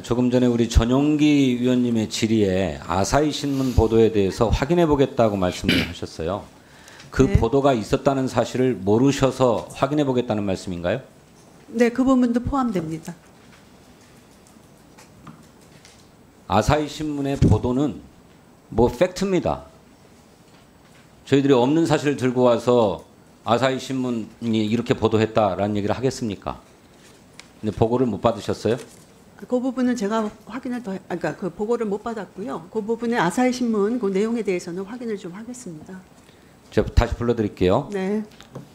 조금 전에 우리 전용기 위원님의 질의에 아사히 신문 보도에 대해서 확인해 보겠다고 말씀을 하셨어요. 그 네. 보도가 있었다는 사실을 모르셔서 확인해 보겠다는 말씀인가요? 네, 그 부분도 포함됩니다. 아사히 신문의 보도는 뭐 팩트입니다. 저희들이 없는 사실을 들고 와서 아사히 신문이 이렇게 보도했다라는 얘기를 하겠습니까? 근데 보고를 못 받으셨어요? 그 부분은 제가 확인을 그러니까 그 보고를 못 받았고요. 그 부분에 아사히 신문 그 내용에 대해서는 확인을 좀 하겠습니다. 제가 다시 불러드릴게요. 네.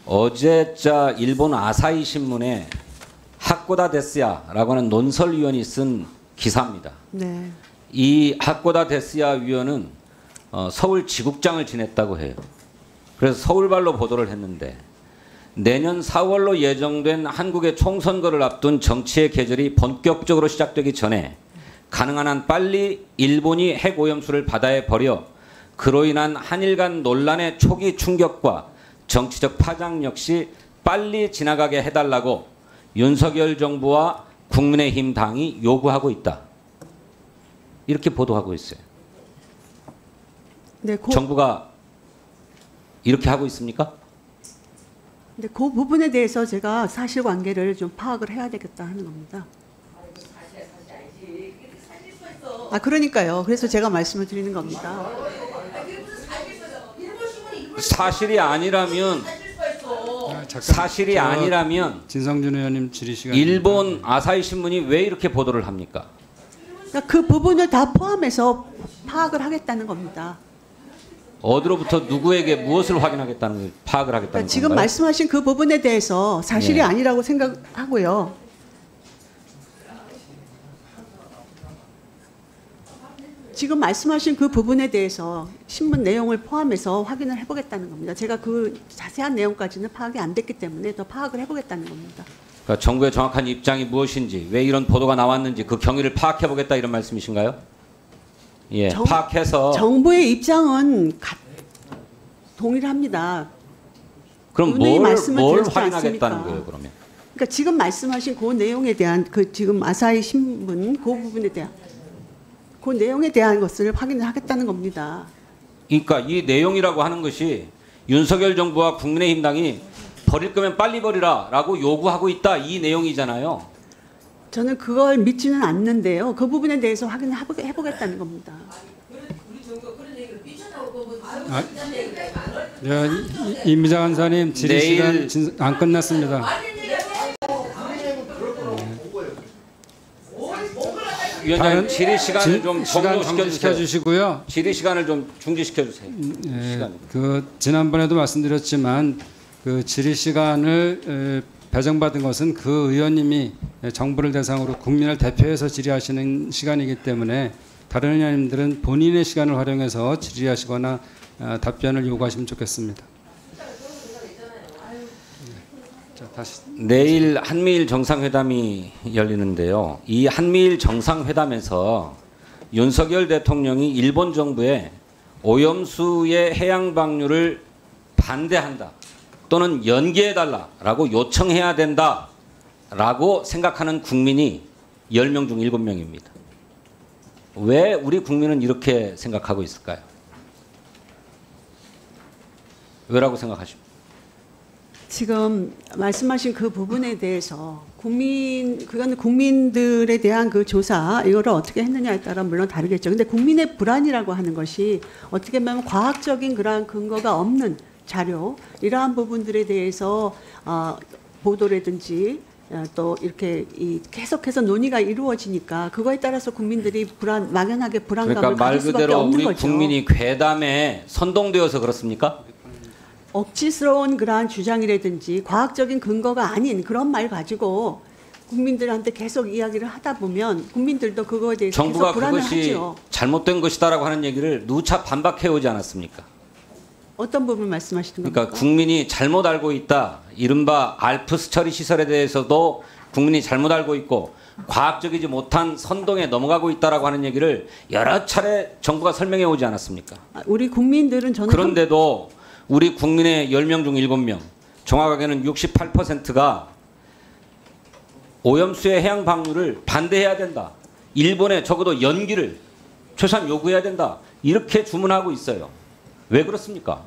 어제자 일본 아사히 신문에 하코다 데스야라고 하는 논설위원이 쓴 기사입니다. 네. 이 하코다 데스야 위원은 서울 지국장을 지냈다고 해요. 그래서 서울발로 보도를 했는데 내년 4월로 예정된 한국의 총선거를 앞둔 정치의 계절이 본격적으로 시작되기 전에 가능한 한 빨리 일본이 핵오염수를 바다에 버려 그로 인한 한일 간 논란의 초기 충격과 정치적 파장 역시 빨리 지나가게 해달라고 윤석열 정부와 국민의힘 당이 요구하고 있다. 이렇게 보도하고 있어요. 네, 정부가 이렇게 하고 있습니까? 근데 그 부분에 대해서 제가 사실관계를 좀 파악을 해야 되겠다 하는 겁니다. 그러니까요. 그래서 제가 말씀을 드리는 겁니다. 사실이 아니라면 진성준 의원님 질의 시간. 일본 아사히 신문이 왜 이렇게 보도를 합니까? 그러니까 그 부분을 다 포함해서 파악을 하겠다는 겁니다. 어디로부터 누구에게 무엇을 확인하겠다는 파악을 하겠다는 그러니까 지금 건가요? 말씀하신 그 부분에 대해서 사실이 네. 아니라고 생각하고요. 지금 말씀하신 그 부분에 대해서 신문 내용을 포함해서 확인을 해보겠다는 겁니다. 제가 그 자세한 내용까지는 파악이 안 됐기 때문에 더 파악을 해보겠다는 겁니다. 그러니까 정부의 정확한 입장이 무엇인지, 왜 이런 보도가 나왔는지 그 경위를 파악해보겠다 이런 말씀이신가요? 예, 파악해서. 정부의 입장은 동일합니다. 그럼 누누이 뭘 드렸지 확인하겠다는 않습니까? 거예요, 그러면? 그러니까 지금 말씀하신 그 내용에 대한 그 지금 아사히 신문 그 부분에 대한 그 내용에 대한 것을 확인을 하겠다는 겁니다. 그러니까 이 내용이라고 하는 것이 윤석열 정부와 국민의힘 당이 버릴 거면 빨리 버리라라고 요구하고 있다 이 내용이잖아요. 저는 그걸 믿지는 않는데요. 그 부분에 대해서 확인을 해보겠다는 겁니다. 임미자 간사님 질의 시간 안 끝났습니다. 위원장님 질의 시간을 좀 종료시켜 주시고요. 질의 시간을 좀 중지시켜 주세요. 그 지난번에도 말씀드렸지만 그 질의 시간을 배정받은 것은 그 의원님이 정부를 대상으로 국민을 대표해서 질의하시는 시간이기 때문에 다른 의원님들은 본인의 시간을 활용해서 질의하시거나 답변을 요구하시면 좋겠습니다. 자, 다시. 내일 한미일 정상회담이 열리는데요. 이 한미일 정상회담에서 윤석열 대통령이 일본 정부에 오염수의 해양 방류를 반대한다 또는 연기해달라라고 요청해야 된다라고 생각하는 국민이 10명 중 7명입니다. 왜 우리 국민은 이렇게 생각하고 있을까요? 왜라고 생각하십니까? 지금 말씀하신 그 부분에 대해서 그거는 국민들에 대한 그 조사 이거를 어떻게 했느냐에 따라 물론 다르겠죠. 근데 국민의 불안이라고 하는 것이 어떻게 보면 과학적인 그러한 근거가 없는 자료 이러한 부분들에 대해서 보도라든지 또 이렇게 계속해서 논의가 이루어지니까 그거에 따라서 국민들이 막연하게 불안감을 그러니까 말 가질 수밖에 그대로 없는 우리 거죠. 국민이 괴담에 선동되어서 그렇습니까? 억지스러운 그러한 주장이라든지 과학적인 근거가 아닌 그런 말 가지고 국민들한테 계속 이야기를 하다 보면 국민들도 그거에 대해서 정부가 계속 불안을 그것이 하죠. 잘못된 것이다라고 하는 얘기를 누차 반박해 오지 않았습니까? 어떤 부분 말씀하시는 겁니까? 그러니까 국민이 잘못 알고 있다. 이른바 알프스 처리 시설에 대해서도 국민이 잘못 알고 있고 과학적이지 못한 선동에 넘어가고 있다라고 하는 얘기를 여러 차례 정부가 설명해 오지 않았습니까? 우리 국민들은 저는 그런데도 우리 국민의 10명 중 7명, 정확하게는 68%가 오염수의 해양 방류를 반대해야 된다. 일본에 적어도 연기를 최소한 요구해야 된다. 이렇게 주문하고 있어요. 왜 그렇습니까?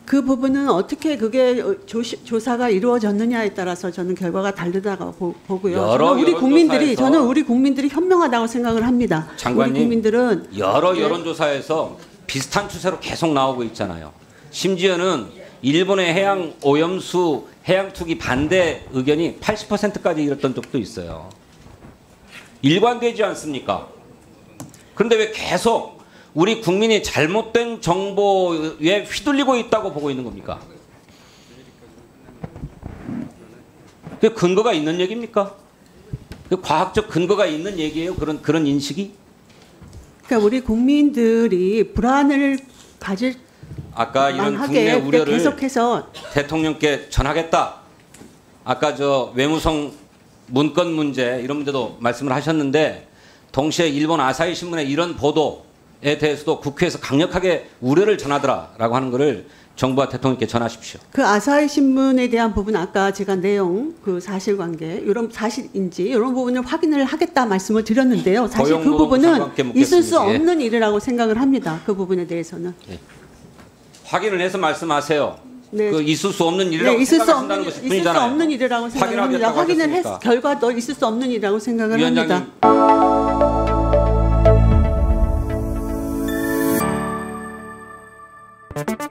그 부분은 어떻게 그게 조사가 이루어졌느냐에 따라서 저는 결과가 다르다고 보고요. 저는 우리 국민들이 현명하다고 생각을 합니다. 장관님, 우리 국민들은 여러 여론조사에서 비슷한 추세로 계속 나오고 있잖아요. 심지어는 일본의 해양 오염수 해양 투기 반대 의견이 80%까지 이뤘던 적도 있어요. 일관되지 않습니까? 그런데 왜 계속 우리 국민이 잘못된 정보에 휘둘리고 있다고 보고 있는 겁니까? 그게 근거가 있는 얘기입니까? 그 과학적 근거가 있는 얘기예요? 그런 인식이? 그러니까 우리 국민들이 불안을 가질 아까 이런 국내 우려를 계속해서 대통령께 전하겠다. 아까 저 외무성 문건 문제 이런 문제도 말씀을 하셨는데 동시에 일본 아사히 신문의 이런 보도에 대해서도 국회에서 강력하게 우려를 전하더라라고 하는 것을 정부와 대통령께 전하십시오. 그 아사히 신문에 대한 부분 아까 제가 내용 그 사실관계 이런 사실인지 이런 부분을 확인을 하겠다 말씀을 드렸는데요. 사실 그 부분은 있을 수 없는 일이라고 생각을 합니다. 그 부분에 대해서는. 네. 확인을 해서 말씀하세요. 네. 그 있을 수 없는 일이라고 생각하신다는 것이 뿐이잖아요. 있을 수 없는 일이라고 생각합니다. 확인을 해서 결과도 있을 수 없는 일이라고 생각을 위원장님. 합니다.